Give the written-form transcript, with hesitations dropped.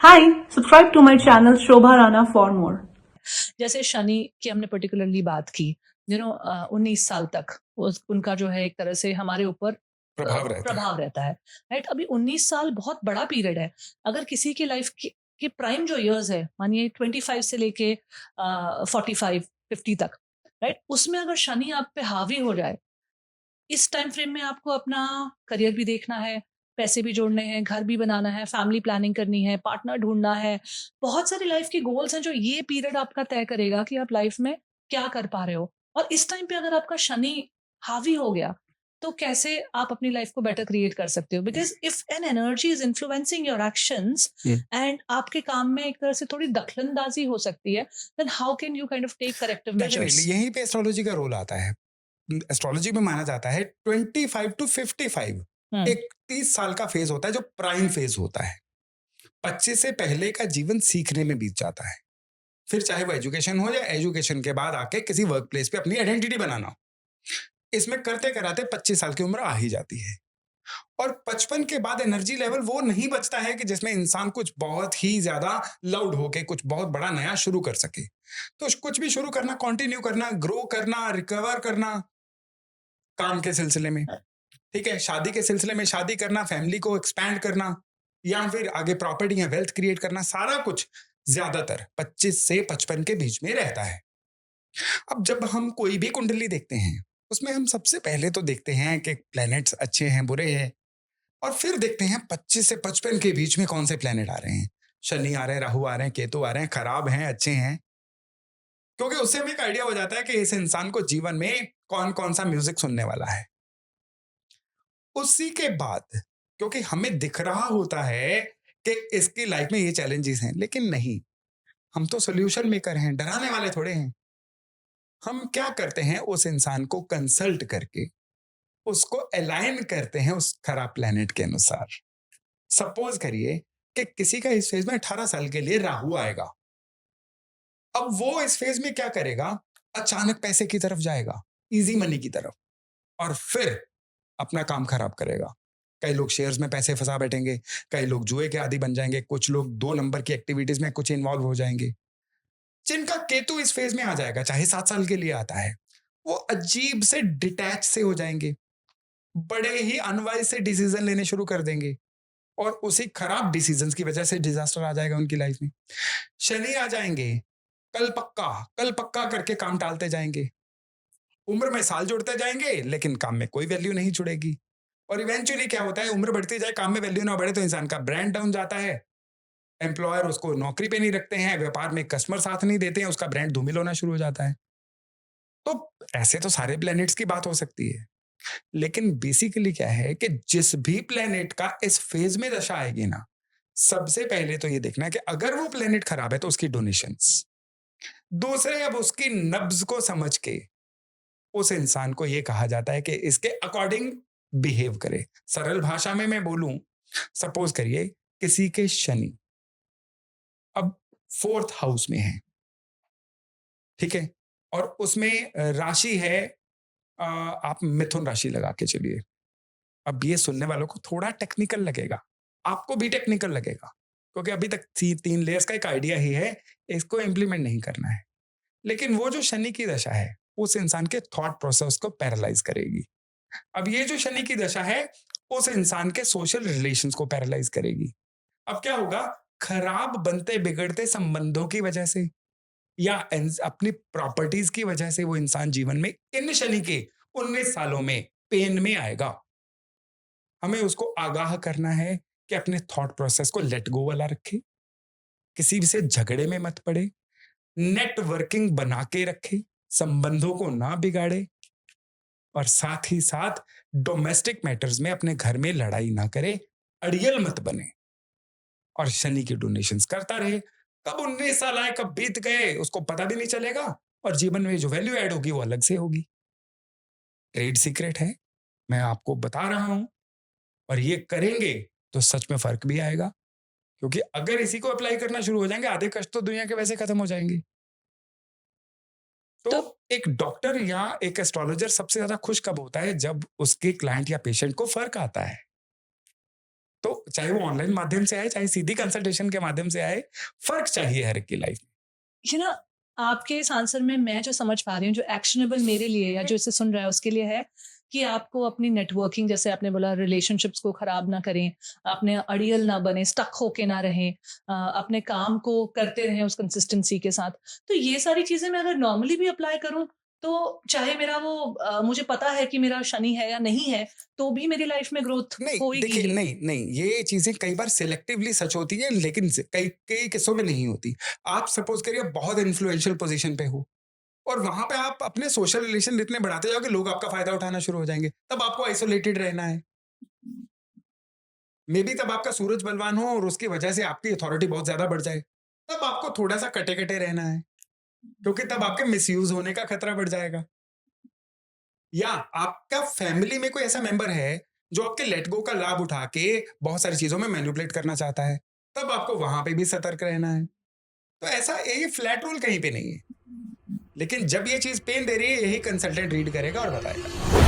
Hi, subscribe to my channel Shobha Rana for more. जैसे शनि की हमने पर्टिकुलरली बात की, 19 साल तक उनका जो है एक तरह से हमारे ऊपर प्रभाव रहता है, राइट? अभी 19 साल बहुत बड़ा पीरियड है। अगर किसी की लाइफ के प्राइम जो इयर्स है, मानिए 25 से लेके 45 50 तक, राइट? उसमें अगर शनि आप पे हावी हो जाए, इस टाइम फ्रेम में आपको अपना करियर भी देखना है, पैसे भी जोड़ने हैं, घर भी बनाना है, फैमिली प्लानिंग करनी है, पार्टनर ढूँढना है। बहुत सारी लाइफ के गोल्स हैं जो ये पीरियड आपका तय करेगा कि आप लाइफ में क्या कर पा रहे हो। और इस टाइम पे अगर आपका शनि हावी हो गया, तो कैसे आप अपनी लाइफ को बेटर क्रिएट कर सकते हो? Because if an energy is influencing your actions and आपके काम में एक तरह से थोड़ी दखलंदाज़ी हो सकती है, then how can you kind of take corrective definitely measures? यहीं पे एस्ट्रोलॉजी का रोल आता है। एस्ट्रोलॉजी में माना जाता है 25 टू 55 हुँ, एक 30 साल का फेज होता है जो प्राइम फेज होता है। 25 से पहले का जीवन सीखने में बीत जाता है। फिर चाहे वो एजुकेशन हो या एजुकेशन के बाद आके किसी वर्क प्लेस पे अपनी आइडेंटिटी बनाना हो। इसमें करते कराते 25 साल की उम्र आ ही जाती है। और 55 के बाद एनर्जी लेवल वो नहीं बचता है कि जिसमें इंसान कुछ बहुत ही ज्यादा लाउड होके कुछ बहुत बड़ा नया शुरू कर सके। तो कुछ भी शुरू करना, कंटिन्यू करना, ग्रो करना, रिकवर करना, काम के सिलसिले में, ठीक है, शादी के सिलसिले में शादी करना, फैमिली को एक्सपैंड करना, या फिर आगे प्रॉपर्टी या वेल्थ क्रिएट करना, सारा कुछ ज्यादातर 25 से 55 के बीच में रहता है। अब जब हम कोई भी कुंडली देखते हैं, उसमें हम सबसे पहले तो देखते हैं कि प्लैनेट्स अच्छे हैं, बुरे हैं, और फिर देखते हैं 25 से 55 के बीच में कौन से प्लैनेट आ रहे हैं। शनि आ रहे हैं, राहु आ रहे हैं, केतु आ रहे हैं, खराब हैं, अच्छे हैं। क्योंकि उससे हमें एक आइडिया हो जाता है कि इस इंसान को जीवन में कौन कौन सा म्यूजिक सुनने वाला है। उसी के बाद, क्योंकि हमें दिख रहा होता है कि इसकी लाइफ में ये चैलेंजेस हैं, लेकिन नहीं, हम तो सोल्यूशन मेकर हैं, डराने वाले थोड़े हैं। हम क्या करते हैं, उस इंसान को कंसल्ट करके उसको अलाइन करते हैं उस खराब प्लेनेट के अनुसार। सपोज करिए कि किसी का इस फेज में 18 साल के लिए राहु आएगा। अब वो इस फेज में क्या करेगा, अचानक पैसे की तरफ जाएगा, इजी मनी की तरफ, और फिर अपना काम खराब करेगा। कई लोग शेयर्स में पैसे फंसा बैठेंगे, कई लोग जुए के आदी बन जाएंगे, कुछ लोग 2 नंबर की एक्टिविटीज में कुछ इन्वॉल्व हो जाएंगे। जिनका केतु इस फेज में आ जाएगा, चाहे 7 साल के लिए आता है, वो अजीब से डिटैच से हो जाएंगे, बड़े ही अनवाइज से डिसीजन लेने शुरू कर देंगे, और उसी खराब डिसीजंस की वजह से डिजास्टर आ जाएगा उनकी लाइफ में। शनि आ जाएंगे, कल पक्का करके काम टालते जाएंगे, उम्र में साल जुड़ते जाएंगे, लेकिन काम में कोई वैल्यू नहीं जुड़ेगी। और इवेंचुअली क्या होता है, उम्र बढ़ती जाए, काम में वैल्यू ना बढ़े, तो इंसान का ब्रांड डाउन जाता है, एम्प्लॉयर उसको नौकरी पे नहीं रखते हैं, व्यापार में कस्टमर साथ नहीं देते हैं, उसका ब्रांड धूमिल होना शुरू हो जाता है। तो ऐसे तो सारे प्लैनेट्स की बात हो सकती है, लेकिन बेसिकली क्या है कि जिस भी प्लेनेट का इस फेज में दशा आएगी ना, सबसे पहले तो ये देखना है कि अगर वो प्लेनेट खराब है तो उसकी डोनेशंस। दूसरे, अब उसकी नब्ज को समझ के उस इंसान को ये कहा जाता है कि इसके अकॉर्डिंग बिहेव करे। सरल भाषा में मैं बोलूं, सपोज करिए किसी के शनि अब 4th हाउस में है, ठीक है, और उसमें राशि है, आप मिथुन राशि लगा के चलिए। अब ये सुनने वालों को थोड़ा टेक्निकल लगेगा, आपको भी टेक्निकल लगेगा, क्योंकि अभी तक 3 लेयर्स का एक आइडिया ही है, इसको इम्प्लीमेंट नहीं करना है। लेकिन वो जो शनि की दशा है, उस इंसान के थॉट प्रोसेस को पैरालाइज करेगी। अब ये जो शनि की दशा है, उस इंसान के सोशल रिलेशंस को पैरालाइज करेगी। अब क्या होगा, खराब बनते बिगड़ते संबंधों की वजह से या अपनी प्रॉपर्टीज की वजह से वो इंसान जीवन में इन शनि के 19 सालों में पेन में आएगा। हमें उसको आगाह करना है कि अपने थॉट प्रोसेस को लेट गो वाला रखे, किसी से झगड़े में मत पड़े, नेटवर्किंग बना के रखे, संबंधों को ना बिगाड़े, और साथ ही साथ डोमेस्टिक मैटर्स में अपने घर में लड़ाई ना करे, अड़ियल मत बने, और शनि की डोनेशंस करता रहे। कब 19 साल आए, कब बीत गए, उसको पता भी नहीं चलेगा, और जीवन में जो वैल्यू ऐड होगी वो अलग से होगी। ट्रेड सीक्रेट है, मैं आपको बता रहा हूं, और ये करेंगे तो सच में फर्क भी आएगा। क्योंकि अगर इसी को अप्लाई करना शुरू हो जाएंगे, आधे कष्ट तो दुनिया के वैसे खत्म हो जाएंगे। तो तो एक डॉक्टर या एक एस्ट्रोलॉजर सबसे ज्यादा खुश कब होता है, जब उसके क्लाइंट या पेशेंट को फर्क आता है। तो चाहे वो ऑनलाइन माध्यम से आए, चाहे सीधी कंसल्टेशन के माध्यम से आए, फर्क चाहिए हर एक की लाइफ में। ये ना आपके इस आंसर में मैं जो समझ पा रही हूँ, जो एक्शनेबल मेरे लिए या जो इसे सुन रहा है उसके लिए है कि आपको अपनी नेटवर्किंग, जैसे आपने बोला, रिलेशनशिप्स को खराब ना करें, अपने अड़ियल ना बने, स्टक होके ना रहें, अपने काम को करते रहें उस कंसिस्टेंसी के साथ। तो ये सारी चीजें मैं अगर नॉर्मली भी अप्लाई करूं, तो चाहे मेरा वो मुझे पता है कि मेरा शनि है या नहीं है, तो भी मेरी लाइफ में ग्रोथ नहीं होगी देखिए, ही। नहीं ये चीजें कई बार सिलेक्टिवली सच होती है, लेकिन कई कई किस्सों में नहीं होती। आप सपोज करिए बहुत इन्फ्लुएंशियल पोजीशन पे हो और वहां पे आप अपने सोशल रिलेशन इतने बढ़ाते जाओगे, लोग आपका फायदा उठाना शुरू हो जाएंगे, तब आपको आइसोलेटेड रहना है। मे बी तब आपका सूरज बलवान हो और उसकी वजह से आपकी अथॉरिटी बहुत ज्यादा बढ़ जाए, तब आपको थोड़ा सा कटे कटे रहना है, क्योंकि तब आपके मिसयूज होने का खतरा बढ़ जाएगा। या आपका फैमिली में कोई ऐसा मेंबर है जो आपके लेट गो का लाभ उठा के बहुत सारी चीजों में मैनिपुलेट करना चाहता है, तब आपको वहां पे भी सतर्क रहना है। तो ऐसा ये फ्लैट रूल कहीं पे नहीं है, लेकिन जब ये चीज पेन दे रही है, यही कंसल्टेंट रीड करेगा और बताएगा।